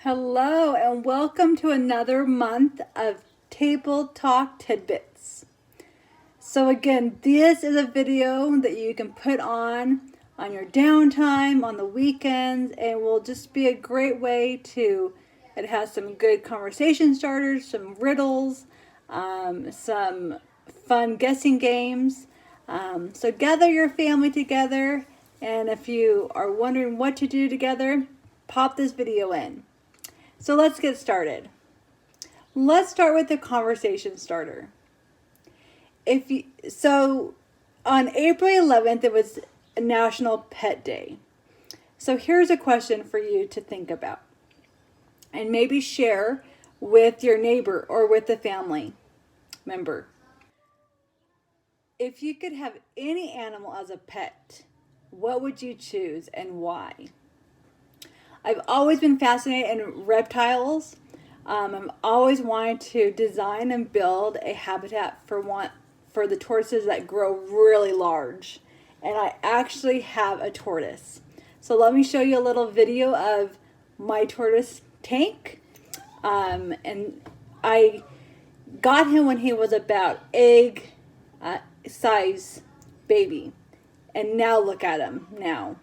Hello and welcome to another month of Table Talk Tidbits. So again, this is a video that you can put on your downtime, on the weekends, and will just be a great way it has some good conversation starters, some riddles, some fun guessing games. So gather your family together, and if you are wondering what to do together, pop this video in. So let's get started. Let's start with the conversation starter. So on April 11th, it was National Pet Day. So here's a question for you to think about and maybe share with your neighbor or with a family member. If you could have any animal as a pet, what would you choose and why? I've always been fascinated in reptiles. I'm always wanting to design and build a habitat for the tortoises that grow really large. And I actually have a tortoise. So let me show you a little video of my tortoise Tank. And I got him when he was about egg size baby. And now look at him now.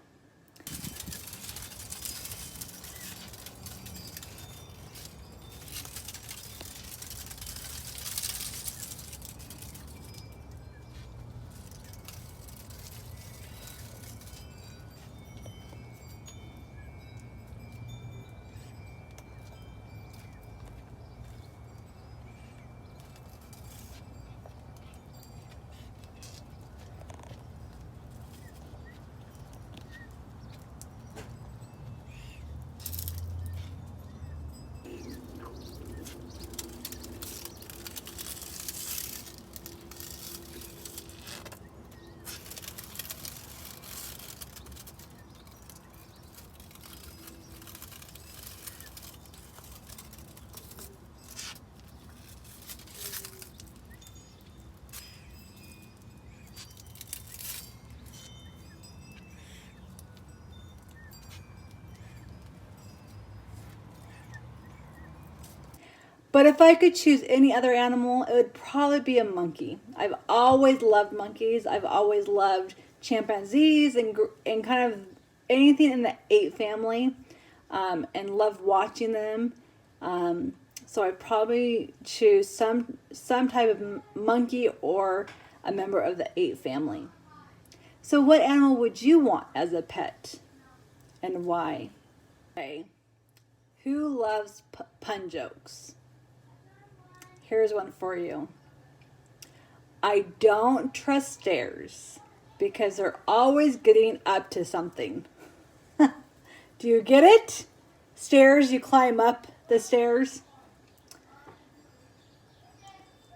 But if I could choose any other animal, it would probably be a monkey. I've always loved monkeys. I've always loved chimpanzees and kind of anything in the ape family, and loved watching them. So I'd probably choose some type of monkey or a member of the ape family. So what animal would you want as a pet and why? Okay. Who loves pun jokes? Here's one for you. I don't trust stairs because they're always getting up to something. Do you get it? Stairs, you climb up the stairs.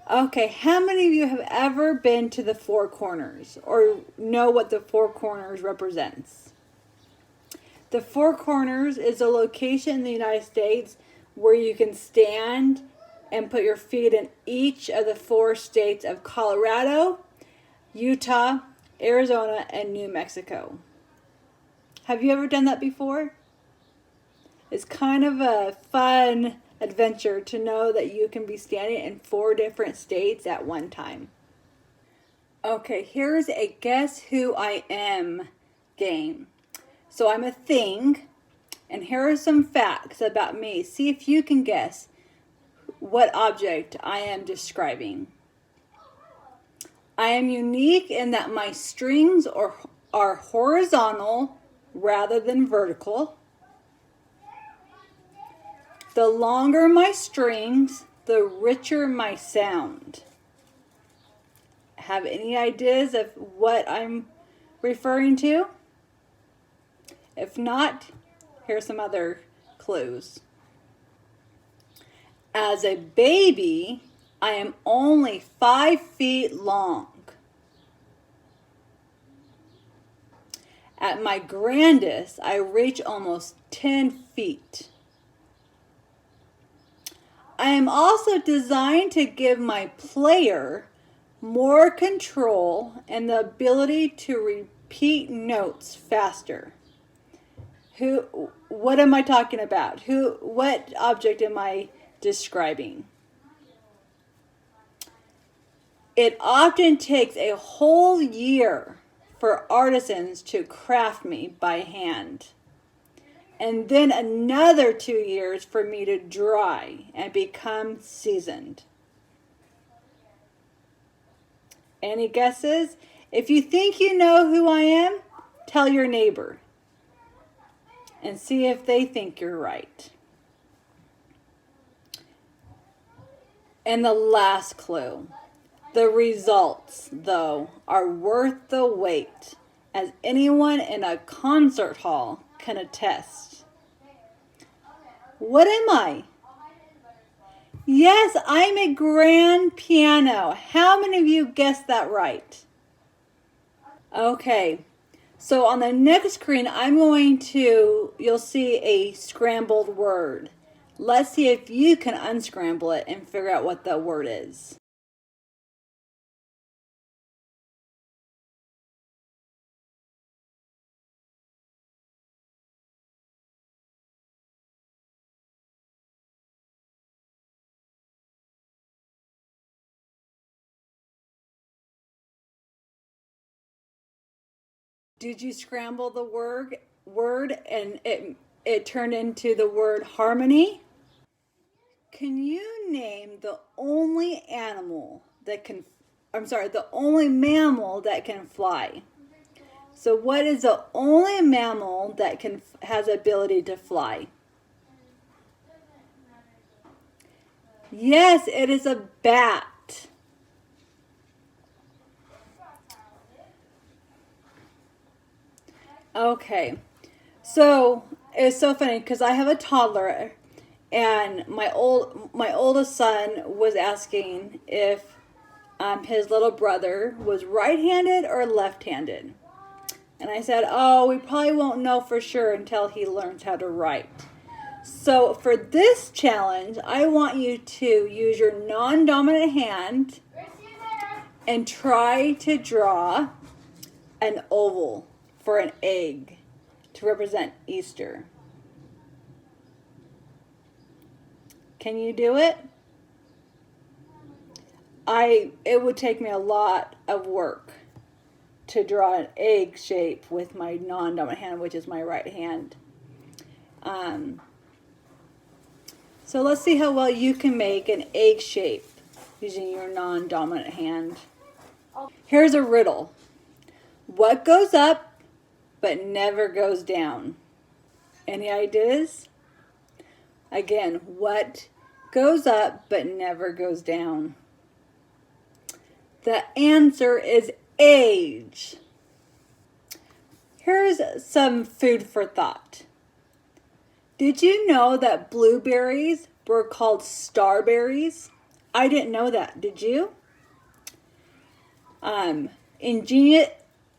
Okay, how many of you have ever been to the Four Corners or know what the Four Corners represents? The Four Corners is a location in the United States where you can stand and put your feet in each of the 4 states of Colorado, Utah, Arizona, and New Mexico. Have you ever done that before? It's kind of a fun adventure to know that you can be standing in 4 different states at one time. Okay, here's a Guess Who I Am game. So I'm a thing, and here are some facts about me. See if you can guess what object I am describing. I am unique in that my strings are horizontal rather than vertical. The longer my strings, the richer my sound. Have any ideas of what I'm referring to? If not, here's some other clues. As a baby, I am only 5 feet long. At my grandest, I reach almost 10 feet. I am also designed to give my player more control and the ability to repeat notes faster. What am I talking about? What object am I describing? It often takes a whole year for artisans to craft me by hand, and then another 2 years for me to dry and become seasoned. Any guesses? If you think you know who I am, tell your neighbor and see if they think you're right. And the last clue. The results, though, are worth the wait, as anyone in a concert hall can attest. What am I? Yes, I'm a grand piano. How many of you guessed that right? Okay, so on the next screen, you'll see a scrambled word. Let's see if you can unscramble it and figure out what that word is. Did you scramble the word and it turned into the word harmony? Can you name the only the only mammal that can fly? So what is the only mammal that has ability to fly? Yes, it is a bat. Okay. So it's so funny because I have a toddler, and my oldest son was asking if his little brother was right-handed or left-handed, and I said, "Oh, we probably won't know for sure until he learns how to write." So for this challenge, I want you to use your non-dominant hand and try to draw an oval for an egg to represent Easter. Can you do it? It would take me a lot of work to draw an egg shape with my non-dominant hand, which is my right hand. So let's see how well you can make an egg shape using your non-dominant hand. Here's a riddle. What goes up but never goes down? Any ideas? Again, what goes up but never goes down? The answer is age. Here's some food for thought. Did you know that blueberries were called starberries? I didn't know that. Did you?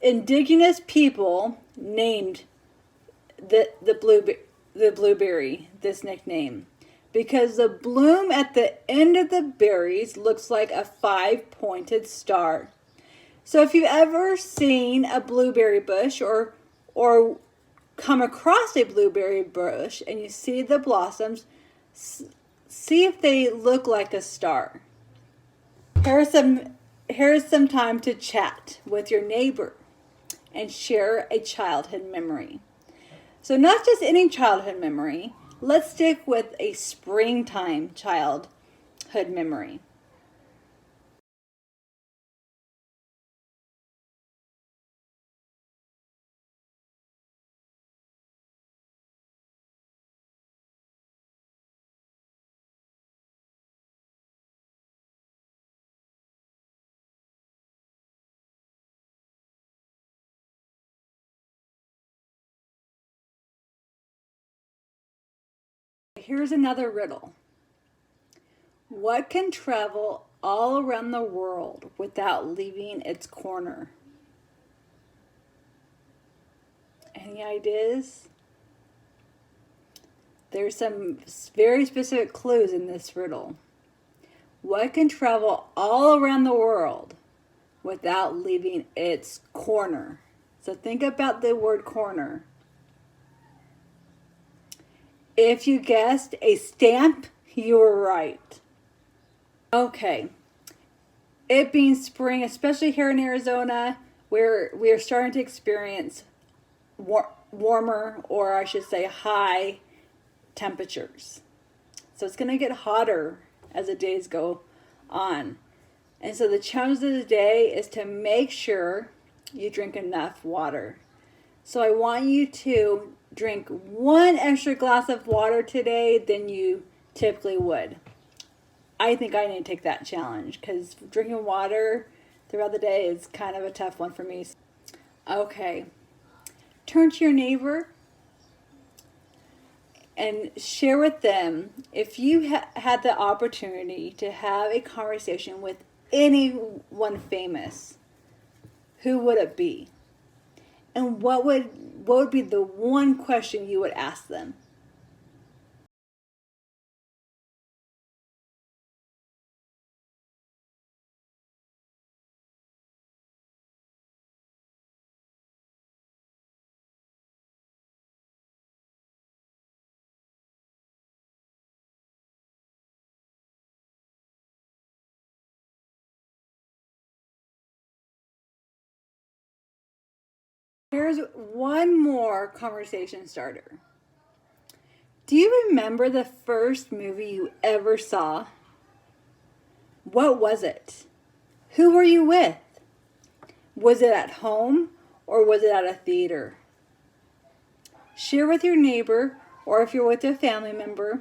Indigenous people named the blueberry this nickname because the bloom at the end of the berries looks like a 5-pointed star. So if you've ever seen a blueberry bush or come across a blueberry bush and you see the blossoms, see if they look like a star. Here's some time to chat with your neighbor and share a childhood memory. So not just any childhood memory, let's stick with a springtime childhood memory. Here's another riddle. What can travel all around the world without leaving its corner? Any ideas? There's some very specific clues in this riddle. What can travel all around the world without leaving its corner? So think about the word corner. If you guessed a stamp, you were right. Okay. It being spring, especially here in Arizona, where we are starting to experience warmer, or I should say high temperatures. So it's going to get hotter as the days go on. And so the challenge of the day is to make sure you drink enough water. So I want you to drink one extra glass of water today than you typically would. I think I need to take that challenge because drinking water throughout the day is kind of a tough one for me. Okay. Turn to your neighbor and share with them if you had the opportunity to have a conversation with anyone famous, who would it be? And what would be the one question you would ask them? Here's one more conversation starter. Do you remember the first movie you ever saw? What was it? Who were you with? Was it at home or was it at a theater? Share with your neighbor, or if you're with a family member,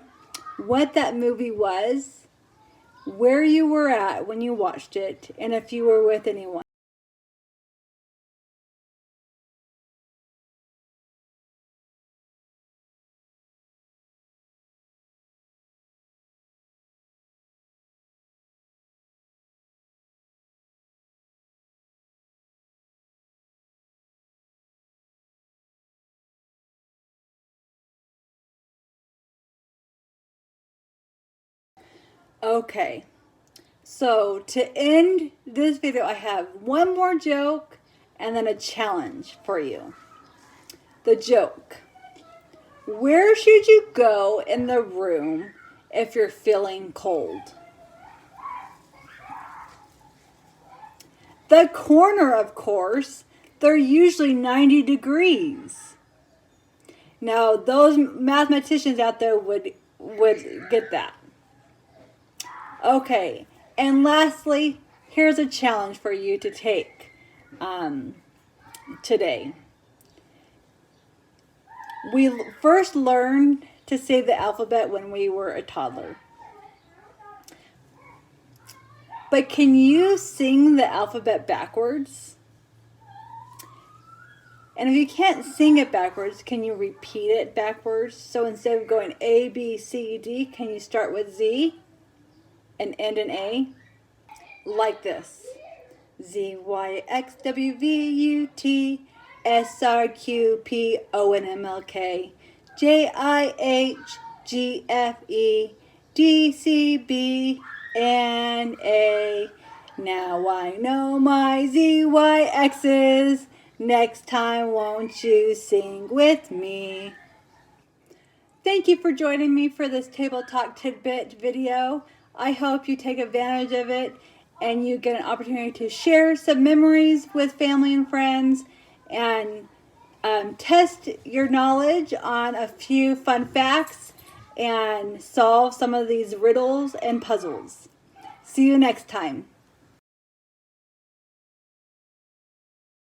what that movie was, where you were at when you watched it, and if you were with anyone. Okay, so to end this video, I have one more joke and then a challenge for you. The joke. Where should you go in the room if you're feeling cold? The corner, of course. They're usually 90 degrees. Now, those mathematicians out there would get that. Okay, and lastly, here's a challenge for you to take today. We first learned to say the alphabet when we were a toddler. But can you sing the alphabet backwards? And if you can't sing it backwards, can you repeat it backwards? So instead of going A, B, C, D, can you start with Z and end in A? Like this. Z, Y, X, W, V, U, T, S, R, Q, P, O, N, M, L, K, J, I, H, G, F, E, D, C, B, N, A. Now I know my Z, Y, X's. Next time, won't you sing with me? Thank you for joining me for this Table Talk Tidbit video. I hope you take advantage of it and you get an opportunity to share some memories with family and friends and test your knowledge on a few fun facts and solve some of these riddles and puzzles. See you next time.